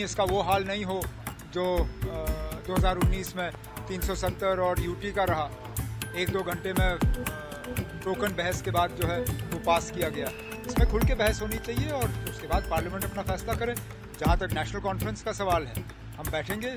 इसका वो हाल नहीं हो जो 2019 में 370 और यूटी का रहा, 1-2 घंटे में टोकन बहस के बाद जो है वो पास किया गया। इसमें खुल के बहस होनी चाहिए और उसके बाद पार्लियामेंट अपना फैसला करे। जहाँ तक नेशनल कॉन्फ्रेंस का सवाल है, हम बैठेंगे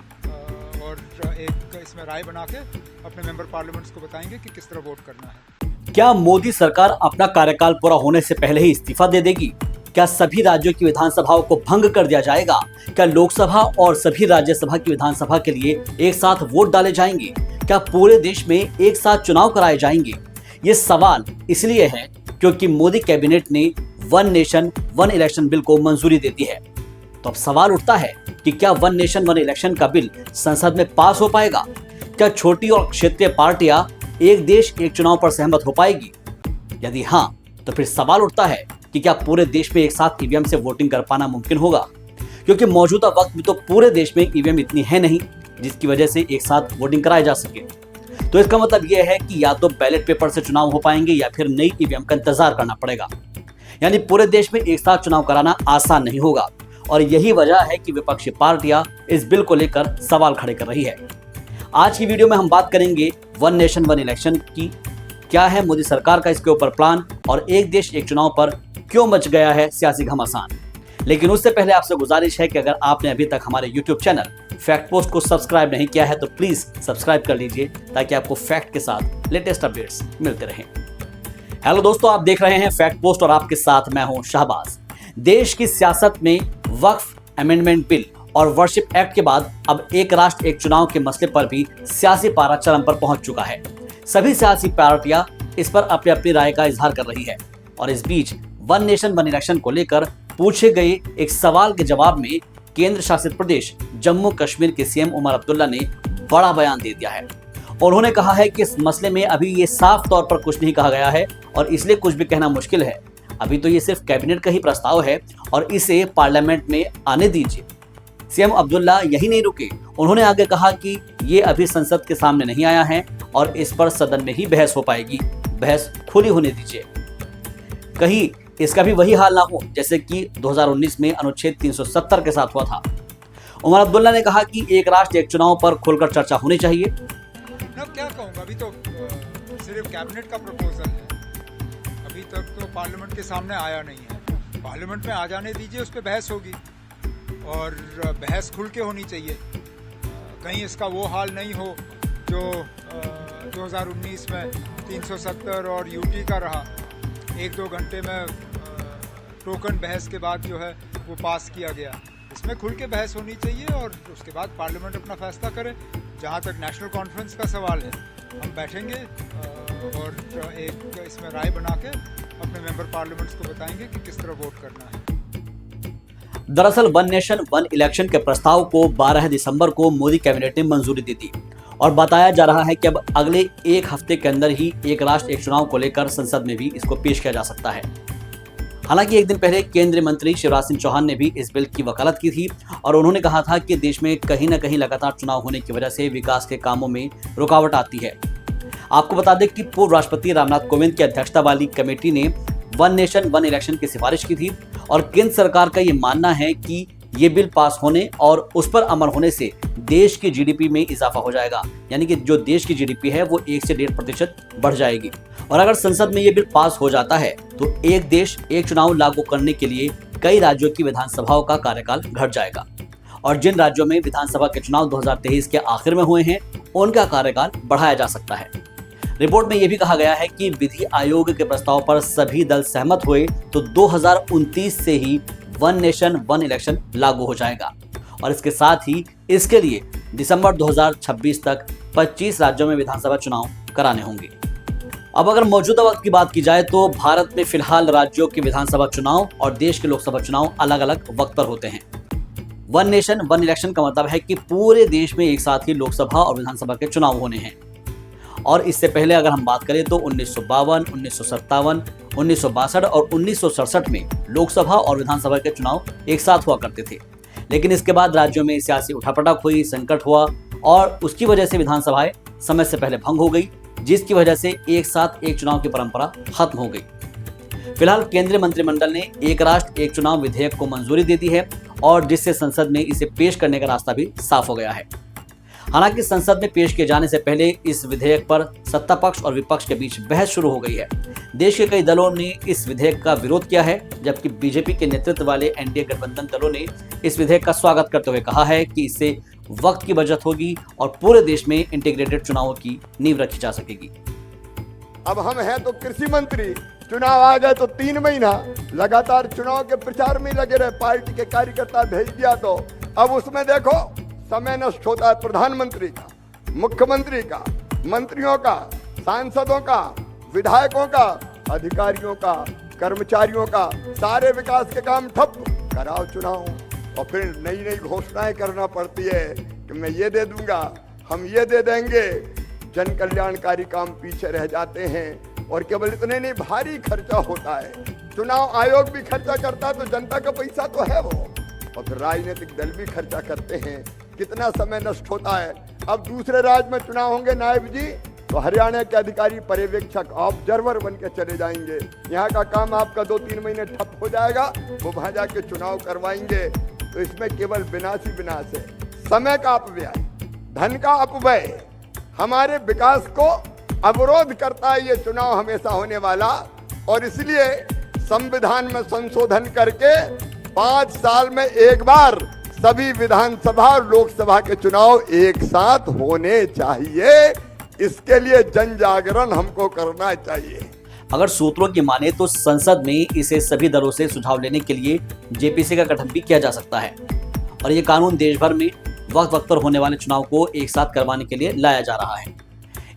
और एक इसमें राय बना के अपने मेंबर पार्लियामेंट्स को बताएंगे कि किस तरह वोट करना है। क्या मोदी सरकार अपना कार्यकाल पूरा होने से पहले ही इस्तीफा दे देगी? क्या सभी राज्यों की विधानसभाओं को भंग कर दिया जाएगा? क्या लोकसभा और सभी राज्यसभा की विधानसभा के लिए एक साथ वोट डाले जाएंगे? क्या पूरे देश में एक साथ चुनाव कराए जाएंगे? ये सवाल इसलिए है क्योंकि मोदी कैबिनेट ने one nation one election bill को मंजूरी दे दी है। तो अब सवाल उठता है कि क्या वन नेशन वन इलेक्शन का बिल संसद में पास हो पाएगा? क्या छोटी और क्षेत्रीय पार्टियां एक देश एक चुनाव पर सहमत हो पाएगी? यदि हाँ, तो फिर सवाल उठता है कि क्या पूरे देश में एक साथ ईवीएम से वोटिंग कर पाना मुमकिन होगा? क्योंकि मौजूदा वक्त में तो पूरे देश में ईवीएम इतनी है नहीं जिसकी वजह से एक साथ वोटिंग कराई जा सके। तो इसका मतलब यह है कि या तो बैलेट पेपर से चुनाव हो पाएंगे या फिर नई ईवीएम का इंतजार करना पड़ेगा। यानी पूरे देश में एक साथ चुनाव कराना आसान नहीं होगा और यही वजह है कि विपक्षी पार्टियां इस बिल को लेकर सवाल खड़े कर रही है। आज की वीडियो में हम बात करेंगे वन नेशन वन इलेक्शन की, क्या है मोदी सरकार का इसके ऊपर प्लान और एक देश एक चुनाव पर क्यों मच गया है सियासी घमासान। लेकिन उससे पहले आपसे गुजारिश है कि अगर आपने अभी तक हमारे YouTube चैनल फैक्ट पोस्ट को सब्सक्राइब नहीं किया है तो प्लीज सब्सक्राइब कर लीजिए ताकि आपको फैक्ट के साथ लेटेस्ट अपडेट्स मिलते रहें। हेलो दोस्तों, आप देख रहे हैं फैक्ट पोस्ट और आपके साथ मैं हूं शाहबाज। देश की सियासत में वक्फ अमेंडमेंट बिल और वर्शिप एक्ट के बाद अब एक राष्ट्र एक चुनाव के मसले पर भी सियासी पारा चरम पर पहुंच चुका है। सभी सियासी पार्टियां इस पर अपनी अपनी राय का इजहार कर रही है और इस बीच वन नेशन वन इलेक्शन को लेकर पूछे गए एक सवाल के जवाब में केंद्र शासित प्रदेश जम्मू कश्मीर के सीएम उमर अब्दुल्ला ने बड़ा बयान दे दिया है। उन्होंने कहा है कि इस मसले में अभी ये साफ तौर पर कुछ नहीं कहा गया है और इसलिए कुछ भी कहना मुश्किल है। अभी तो ये सिर्फ कैबिनेट का ही प्रस्ताव है और इसे पार्लियामेंट में आने दीजिए। सीएम अब्दुल्ला यही नहीं रुके, उन्होंने आगे कहा कि ये अभी संसद के सामने नहीं आया है और इस पर सदन में ही बहस हो पाएगी, बहस खुली होने दीजिए। कहीं इसका भी वही हाल ना हो जैसे कि 2019 में अनुच्छेद 370 के साथ हुआ था। उमर अब्दुल्ला ने कहा कि एक राष्ट्र एक चुनाव पर खुलकर चर्चा होनी चाहिए। मैं क्या कहूँगा, अभी तो सिर्फ कैबिनेट का प्रपोजल है, अभी तक तो पार्लियामेंट के सामने आया नहीं है। पार्लियामेंट में आ जाने दीजिए, उस पर बहस होगी और बहस खुल के होनी चाहिए। कहीं इसका वो हाल नहीं हो जो 2019 में 370 और यूटी का रहा, 1-2 घंटे में टोकन बहस के बाद जो है वो पास किया गया। इसमें खुल के बहस होनी चाहिए और उसके बाद पार्लियामेंट अपना फैसला करे। जहाँ तक नेशनल कॉन्फ्रेंस का सवाल है, हम बैठेंगे और एक इसमें राय बना के अपने मेंबर पार्लियामेंट्स को बताएंगे कि किस तरह वोट करना है। दरअसल वन नेशन वन इलेक्शन के प्रस्ताव को 12 दिसंबर को मोदी कैबिनेट ने मंजूरी दी थी और बताया जा रहा है कि अब अगले एक हफ्ते के अंदर ही एक राष्ट्र एक चुनाव को लेकर संसद में भी इसको पेश किया जा सकता है। हालांकि एक दिन पहले केंद्रीय मंत्री शिवराज सिंह चौहान ने भी इस बिल की वकालत की थी और उन्होंने कहा था कि देश में कहीं न कहीं लगातार चुनाव होने की वजह से विकास के कामों में रुकावट आती है। आपको बता दें कि पूर्व राष्ट्रपति रामनाथ कोविंद की अध्यक्षता वाली कमेटी ने वन नेशन वन इलेक्शन की सिफारिश की थी और केंद्र सरकार का ये मानना है कि ये बिल पास होने और उस पर अमल होने से देश की जीडीपी में इजाफा हो जाएगा। यानी कि जो देश की जीडीपी है वो 1 से 1.5% बढ़ जाएगी। और अगर संसद में ये बिल पास हो जाता है तो एक देश एक चुनाव लागू करने के लिए कई राज्यों की विधानसभाओं का कार्यकाल घट जाएगा और जिन राज्यों में विधानसभा के चुनाव 2023 के आखिर में हुए हैं उनका कार्यकाल बढ़ाया जा सकता है। रिपोर्ट में यह भी कहा गया है कि विधि आयोग के प्रस्ताव पर सभी दल सहमत हुए तो 2029 से ही वन नेशन वन इलेक्शन लागू हो जाएगा और इसके साथ ही इसके लिए दिसंबर 2026 तक 25 राज्यों में विधानसभा चुनाव कराने होंगे। अब अगर मौजूदा वक्त की बात की जाए तो भारत में फिलहाल राज्यों के विधानसभा चुनाव और देश के लोकसभा चुनाव अलग अलग वक्त पर होते हैं। वन नेशन वन इलेक्शन का मतलब है कि पूरे देश में एक साथ ही लोकसभा और विधानसभा के चुनाव होने हैं और इससे पहले अगर हम बात करें तो 1952, 1957, 1962 और 1967 में लोकसभा और विधानसभा के चुनाव एक साथ हुआ करते थे। लेकिन इसके बाद राज्यों में सियासी उठापटक हुई, संकट हुआ और उसकी वजह से विधानसभाएं समय से पहले भंग हो गई, जिसकी वजह से एक साथ एक चुनाव की परंपरा खत्म हो गई। फिलहाल केंद्रीय मंत्रिमंडल ने एक राष्ट्र एक चुनाव विधेयक को मंजूरी दे दी है और जिससे संसद में इसे पेश करने का रास्ता भी साफ हो गया है। हालांकि संसद में पेश किए जाने से पहले इस विधेयक पर सत्ता पक्ष और विपक्ष के बीच बहस शुरू हो गई है। देश के कई दलों ने इस विधेयक का विरोध किया है, जबकि बीजेपी के नेतृत्व वाले एनडीए गठबंधन दलों ने इस विधेयक का स्वागत करते हुए कहा है कि इससे वक्त की बचत होगी और पूरे देश में इंटीग्रेटेड चुनावों की नींव रखी जा सकेगी। अब हम हैं तो कृषि मंत्री, चुनाव आ गए तो 3 महीना लगातार चुनाव के प्रचार में लगे रहे, पार्टी के कार्यकर्ता भेज दिया तो अब उसमें देखो समय नष्ट होता है प्रधानमंत्री का, मुख्यमंत्री का, मंत्रियों का, सांसदों का, विधायकों का, अधिकारियों का, कर्मचारियों का, सारे विकास के काम ठप। कराओ चुनाव और फिर नई नई घोषणाएं करना पड़ती है कि मैं ये दे दूंगा, हम ये दे देंगे। जन कल्याणकारी काम पीछे रह जाते हैं और केवल इतने नहीं, भारी खर्चा होता है। चुनाव आयोग भी खर्चा करता है तो जनता का पैसा तो है वो, और फिर राजनीतिक दल भी खर्चा करते हैं। कितना समय नष्ट होता है। अब दूसरे राज्य में चुनाव होंगे नायब जी, तो हरियाणा के अधिकारी पर्यवेक्षक ऑब्जर्वर बन के चले जाएंगे। यहाँ का काम आपका 2-3 महीने ठप हो जाएगा, वो वहां जाके चुनाव करवाएंगे। तो इसमें केवल विनाश ही विनाश है। समय का अपव्यय, धन का अपव्यय हमारे विकास को अवरोध करता है ये चुनाव हमेशा होने वाला। और इसलिए संविधान में संशोधन करके 5 साल में एक बार सभी विधानसभा और लोकसभा के चुनाव एक साथ होने चाहिए। इसके लिए जन जागरण हमको करना चाहिए। अगर सूत्रों की माने तो संसद में इसे सभी दलों से सुझाव लेने के लिए जेपीसी का गठन भी किया जा सकता है और ये कानून देश भर में वक्त वक्त पर होने वाले चुनाव को एक साथ करवाने के लिए लाया जा रहा है।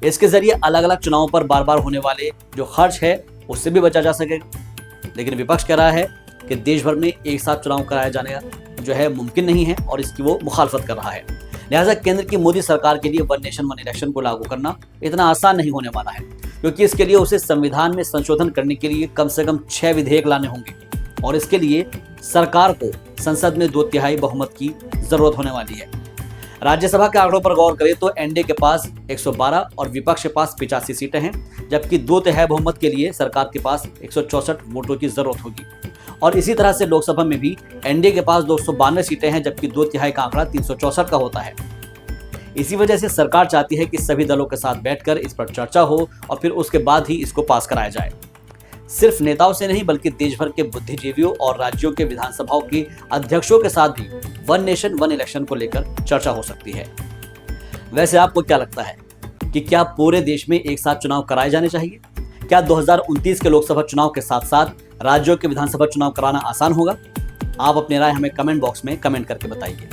इसके जरिए अलग अलग चुनावों पर बार बार होने वाले जो खर्च है उससे भी बचा जा सकेगा। लेकिन विपक्ष कह रहा है कि देश भर में एक साथ चुनाव कराया जाने जो है मुमकिन नहीं है और इसकी वो मुखालफत कर रहा है। लिहाजा केंद्र की मोदी सरकार के लिए वन नेशन वन इलेक्शन को लागू करना इतना आसान नहीं होने वाला है, क्योंकि इसके लिए उसे संविधान में संशोधन करने के लिए कम से कम 6 विधेयक लाने होंगे और इसके लिए सरकार को संसद में 2/3 बहुमत की जरूरत होने वाली है। राज्यसभा के आंकड़ों पर गौर करें तो एनडीए के पास 112 और विपक्ष के पास 85 सीटें हैं, जबकि 2/3 बहुमत के लिए सरकार के पास 164 वोटों की जरूरत होगी। और इसी तरह से लोकसभा में भी एनडीए के पास 292 सीटें हैं, जबकि 2/3 का आंकड़ा 364 का होता है। इसी वजह से सरकार चाहती है कि सभी दलों के साथ बैठकर इस पर चर्चा हो और फिर उसके बाद ही इसको पास कराया जाए। सिर्फ नेताओं से नहीं बल्कि देश भर के बुद्धिजीवियों और राज्यों के विधानसभाओं के अध्यक्षों के साथ भी वन नेशन वन इलेक्शन को लेकर चर्चा हो सकती है। वैसे आपको क्या लगता है कि क्या पूरे देश में एक साथ चुनाव कराए जाने चाहिए? क्या 2029 के लोकसभा चुनाव के साथ साथ राज्यों के विधानसभा चुनाव कराना आसान होगा? आप अपनी राय हमें कमेंट बॉक्स में कमेंट करके बताइए।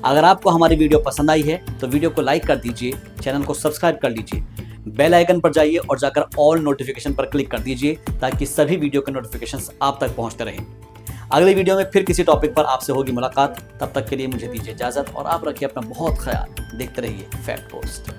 अगर आपको हमारी वीडियो पसंद आई है तो वीडियो को लाइक कर दीजिए, चैनल को सब्सक्राइब कर लीजिए, बेल आइकन पर जाइए और जाकर ऑल नोटिफिकेशन पर क्लिक कर दीजिए ताकि सभी वीडियो के नोटिफिकेशंस आप तक पहुंचते रहें। अगली वीडियो में फिर किसी टॉपिक पर आपसे होगी मुलाकात। तब तक के लिए मुझे दीजिए इजाजत और आप रखिए अपना बहुत ख्याल। देखते रहिए फैक्ट पोस्ट।